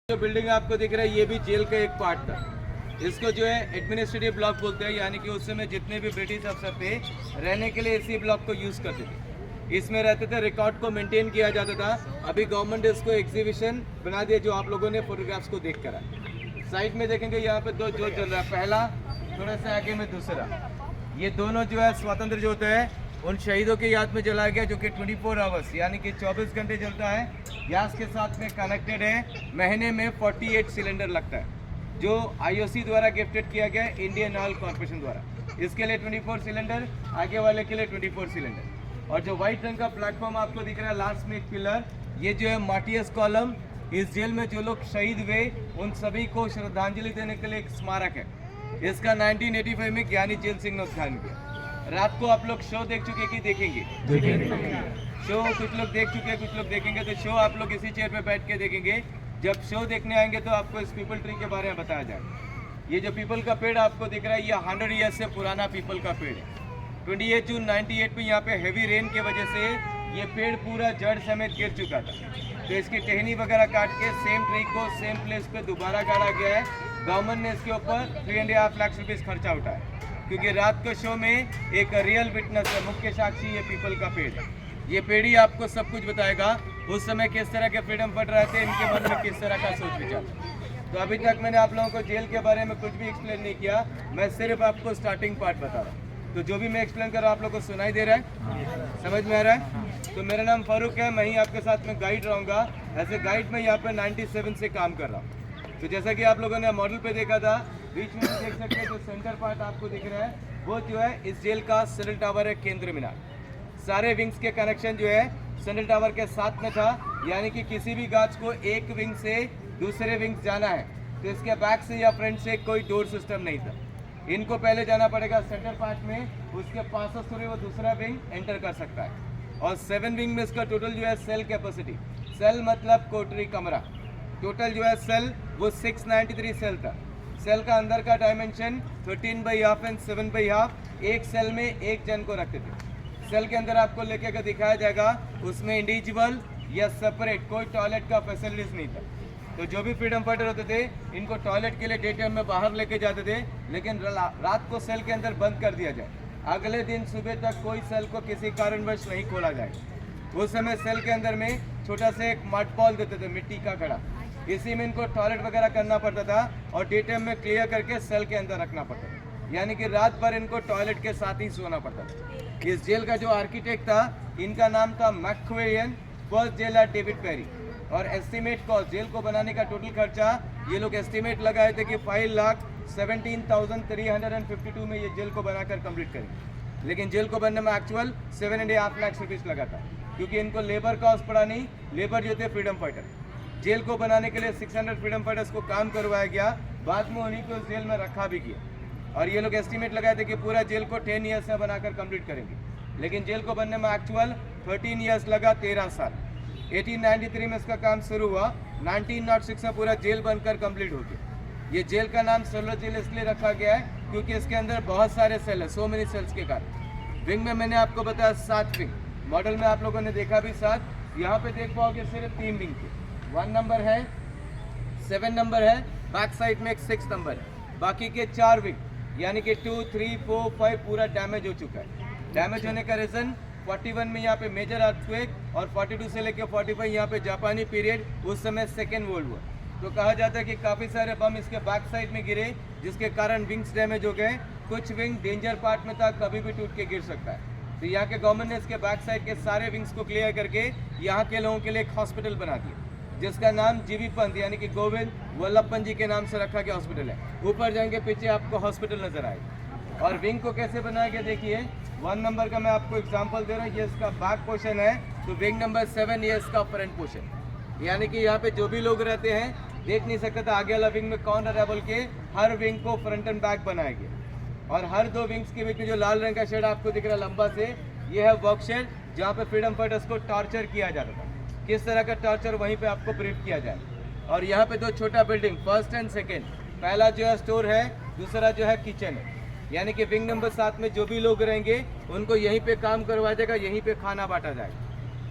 जो बिल्डिंग आपको दिख रहा है ये भी जेल का एक पार्ट था। इसको जो है एडमिनिस्ट्रेटिव ब्लॉक बोलते हैं, यानी कि उस समय जितने भी ब्रिटिश अफसर थे रहने के लिए इसी ब्लॉक को यूज़ करते थे, इसमें रहते थे, रिकॉर्ड को मेंटेन किया जाता था। अभी गवर्नमेंट इसको एग्जीबिशन बना दिया जो आप लोगों ने फोटोग्राफ्स को देख कर आए। साइड में देखेंगे यहाँ पे दो जो चल रहा है, पहला थोड़ा सा आगे में दूसरा, ये दोनों जो है स्वतंत्र जो होता है उन शहीदों की याद में जलाया गया, जो कि 24 आवर्स यानी कि 24 घंटे चलता है। गैस के साथ में कनेक्टेड है। महीने में 48 सिलेंडर लगता है जो आईओसी द्वारा गिफ्टेड किया गया है, इंडियन ऑयल कॉर्पोरेशन द्वारा। इसके लिए 24 सिलेंडर, आगे वाले के लिए 24 सिलेंडर। और जो व्हाइट रंग का प्लेटफॉर्म आपको दिख रहा है लास्ट में एक पिलर, ये जो है मार्टियर्स कॉलम। इस जेल में जो लोग शहीद हुए उन सभी को श्रद्धांजलि देने के लिए एक स्मारक है। इसका 1985 में ज्ञानी जेल सिंह ने उद्घाटन किया। रात को आप लोग शो देख चुके कि देखेंगे? शो कुछ लोग देख चुके हैं, कुछ लोग देखेंगे। तो शो आप लोग इसी चेयर पे बैठ के देखेंगे। जब शो देखने आएंगे तो आपको इस पीपल ट्री के बारे में बताया जाएगा। ये जो पीपल का पेड़ आपको दिख रहा है, ये 100 ईयर्स से पुराना पीपल का पेड़ है। 28 जून 98 में यहाँ पे हैवी रेन के वजह से ये पेड़ पूरा जड़ समेत गिर चुका था, तो इसकी टहनी वगैरह काट के सेम ट्री को सेम प्लेस पे दोबारा गाड़ा गया है। गवर्नमेंट ने इसके ऊपर 3.5 लाख रुपीज़ खर्चा उठाया, क्योंकि रात के शो में एक रियल विटनेस है, मुख्य साक्षी ये पीपल का पेड़ है। ये पेड़ ही आपको सब कुछ बताएगा उस समय किस तरह के फ्रीडम फाइटर रहे थे, इनके मन में किस तरह का सोच विचार। तो अभी तक मैंने आप लोगों को जेल के बारे में कुछ भी एक्सप्लेन नहीं किया, मैं सिर्फ आपको स्टार्टिंग पार्ट बता रहा हूँ। तो जो भी मैं एक्सप्लेन कर रहा हूँ आप लोगों को सुनाई दे रहा है, समझ में आ रहा है? तो मेरा नाम फारूक है, मैं ही आपके साथ में गाइड रहूँगा। एज ए गाइड मैं यहाँ पे 97 से काम कर रहा हूँ। तो जैसा कि आप लोगों ने मॉडल पे देखा था, बीच में देख सकते हैं जो सेंटर पार्ट आपको दिख रहा है वो जो है इस जेल का सेंट्रल टावर है, केंद्र मीनार। सारे विंग्स के कनेक्शन जो है सेंट्रल टावर के साथ में था, यानी कि किसी भी गाछ को एक विंग से दूसरे विंग जाना है तो इसके बैक से या फ्रंट से कोई डोर सिस्टम नहीं था। इनको पहले जाना पड़ेगा सेंटर पार्ट में, उसके पास से वो दूसरा विंग एंटर कर सकता है। और 7 विंग में इसका टोटल जो है सेल कैपेसिटी, सेल मतलब कोठरी कमरा, टोटल जो है सेल वो 693 सेल था। सेल का अंदर का डायमेंशन 13/2 एंड 7/2। एक सेल में एक जन को रखते थे। सेल के अंदर आपको लेके कर दिखाया जाएगा, उसमें इंडिविजुअल या सेपरेट कोई टॉयलेट का फैसिलिटीज नहीं था। तो जो भी फ्रीडम फाइटर होते थे इनको टॉयलेट के लिए डे टाइम में बाहर लेके जाते थे, लेकिन रात को सेल के अंदर बंद कर दिया जाए। अगले दिन सुबह तक कोई सेल को किसी कारणवश नहीं खोला जाएगा। उस समय सेल के अंदर में छोटा सा एक मड बॉल देते थे, मिट्टी का घड़ा, इसी में इनको टॉयलेट वगैरह करना पड़ता था और डे टाइम में क्लियर करके सेल के अंदर रखना पड़ता था, यानी कि रात भर इनको टॉयलेट के साथ ही सोना पड़ता था। इस जेल का जो आर्किटेक्ट था इनका नाम था मैक्वेरियन, फर्स्ट जेलर डेविड पेरी। और एस्टिमेट कॉस्ट जेल को बनाने का टोटल खर्चा ये लोग एस्टिमेट लगाए थे कि 5,17,352 में ये जेल को बनाकर कंप्लीट करेंगे, लेकिन जेल को बनने में एक्चुअल 7.5 लाख रुपीज़ लगा था, क्योंकि इनको लेबर कॉस्ट पड़ा नहीं। लेबर जो थे फ्रीडम फाइटर, जेल को बनाने के लिए 600 फ्रीडम फाइटर्स को काम करवाया गया, बाद में उन्हीं को जेल में रखा भी गया। और ये लोग एस्टिमेट लगाए थे कि पूरा जेल को 10 ईयर्स में बनाकर कंप्लीट करेंगे, लेकिन जेल को बनने में एक्चुअल 13 ईयर्स लगा, 13 साल। 1893 में इसका काम शुरू हुआ, 1906 में पूरा जेल बनकर कंप्लीट हो गया। ये जेल का नाम सोलर जेल इसलिए रखा गया है क्योंकि इसके अंदर बहुत सारे सेल है, सो मेनी सेल्स के कारण। विंग में मैंने आपको बताया 7 विंग, मॉडल में आप लोगों ने देखा भी 7। यहाँ पे देख पाओगे सिर्फ 3 विंग थे, 1 नंबर है, 7 नंबर है, बैक साइड में एक 6 नंबर है। बाकी के 4 विंग यानी कि 2, 3, 4, 5 पूरा डैमेज हो चुका है। डैमेज होने का रीज़न 41 में यहाँ पे मेजर अर्थक्वेक और 42 से लेकर 45 यहाँ पे जापानी पीरियड, उस समय सेकेंड वर्ल्ड वॉर। तो कहा जाता है कि काफ़ी सारे बम इसके बैक साइड में गिरे, जिसके कारण विंग्स डैमेज हो गए। कुछ विंग डेंजर पार्ट में था, कभी भी टूट के गिर सकता है। तो यहाँ के गवर्नमेंट ने इसके बैक साइड के सारे विंग्स को क्लियर करके यहाँ के लोगों के लिए एक हॉस्पिटल बना दिया, जिसका नाम जीवी पंत यानी कि गोविंद वल्लभ पंत जी के नाम से रखा गया हॉस्पिटल है। ऊपर जाएंगे पीछे आपको हॉस्पिटल नजर आएगा। और विंग को कैसे बनाया गया देखिए, 1 नंबर का मैं आपको एग्जांपल दे रहा हूँ, ये इसका बैक पोर्शन है। तो विंग नंबर 7 ये इसका फ्रंट पोर्शन, यानी कि यहाँ पे जो भी लोग रहते हैं देख नहीं सकते था आगे वाला विंग में कौन रहा, बोल के हर विंग को फ्रंट एंड बैक बनाया गया। और हर 2 विंग्स के बीच में जो लाल रंग का शेड आपको दिख रहा है लंबा से, ये है वर्क शेड, जहाँ पे फ्रीडम फाइटर्स को टॉर्चर किया जाता था। किस तरह का टॉर्चर वहीं पे आपको ब्रीफ किया जाए। और यहाँ पे 2 छोटा बिल्डिंग, फर्स्ट एंड सेकेंड, पहला जो है स्टोर है, दूसरा जो है किचन है। यानी कि विंग नंबर 7 में जो भी लोग रहेंगे उनको यहीं पे काम करवाया जाएगा, यहीं पे खाना बांटा जाएगा।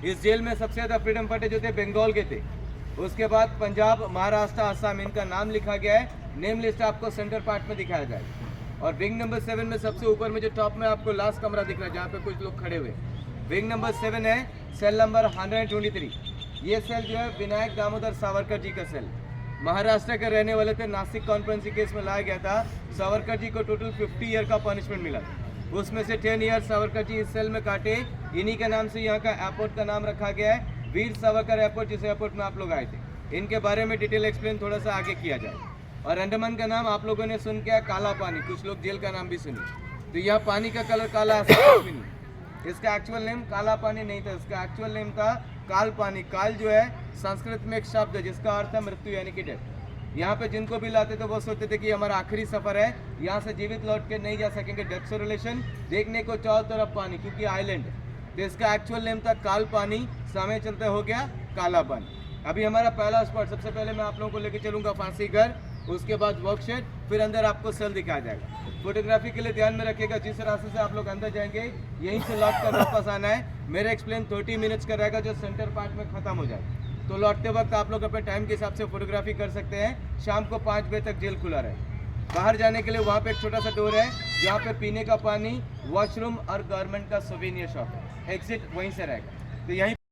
इस जेल में सबसे ज़्यादा फ्रीडम फाइटर जो थे बंगाल के थे, उसके बाद पंजाब, महाराष्ट्र, असम इनका नाम लिखा गया है। नेम लिस्ट आपको सेंटर पार्ट में दिखाया जाएगा। और विंग नंबर 7 में सबसे ऊपर में जो टॉप में आपको लास्ट कमरा दिख रहा है जहाँ पे कुछ लोग खड़े हुए, विंग नंबर 7 है, सेल नंबर 123। ये सेल जो है विनायक दामोदर सावरकर जी का सेल, महाराष्ट्र के रहने वाले थे। नासिक कॉन्फ्रेंस केस में लाया गया था। सावरकर जी को टोटल 50 ईयर का पनिशमेंट मिला, उसमें से 10 ईयर सावरकर जी इस सेल में काटे। इन्हीं के नाम से यहाँ का एयरपोर्ट का नाम रखा गया है, वीर सावरकर एयरपोर्ट, जिस एयरपोर्ट में आप लोग आए थे। इनके बारे में डिटेल एक्सप्लेन थोड़ा सा आगे किया जाए। और अंडमान का नाम आप लोगों ने सुन के काला पानी, कुछ लोग जेल का नाम भी सुने, तो यह पानी का कलर काला ऐसा कुछ भी नहीं। इसका एक्चुअल नेम काला पानी नहीं था, इसका एक्चुअल नेम था काल पानी। काल जो है संस्कृत में एक शब्द है जिसका अर्थ है मृत्यु यानी कि डेथ। यहाँ पे जिनको भी लाते थे वो सोचते थे कि हमारा आखिरी सफर है, यहाँ से जीवित लौट के नहीं जा सकेंगे। डेथ से रिलेशन देखने को चारों तरफ पानी, क्योंकि आइलैंड है, तो इसका एक्चुअल नेम था काल पानी। समय चलते हो गया काला पानी। अभी हमारा पहला स्पॉट, सबसे पहले मैं आप लोगों को लेके चलूंगा फांसी घर, उसके बाद वर्कशेड, फिर अंदर आपको सेल दिखाया जाएगा। फोटोग्राफी के लिए ध्यान में रखिएगा, जिस रास्ते से आप लोग अंदर जाएंगे यहीं से लौट कर वापस आना है। मेरा एक्सप्लेन 30 मिनट्स का रहेगा जो सेंटर पार्ट में खत्म हो जाएगा, तो लौटते वक्त आप लोग अपने टाइम के हिसाब से फोटोग्राफी कर सकते हैं। शाम को 5 बजे तक जेल खुला रहे। बाहर जाने के लिए वहाँ पे एक छोटा सा डोर है जहाँ पे पीने का पानी, वॉशरूम और गवर्नमेंट का सोवेनियर शॉप है। एग्जिट वहीं से रहेगा, तो यहीं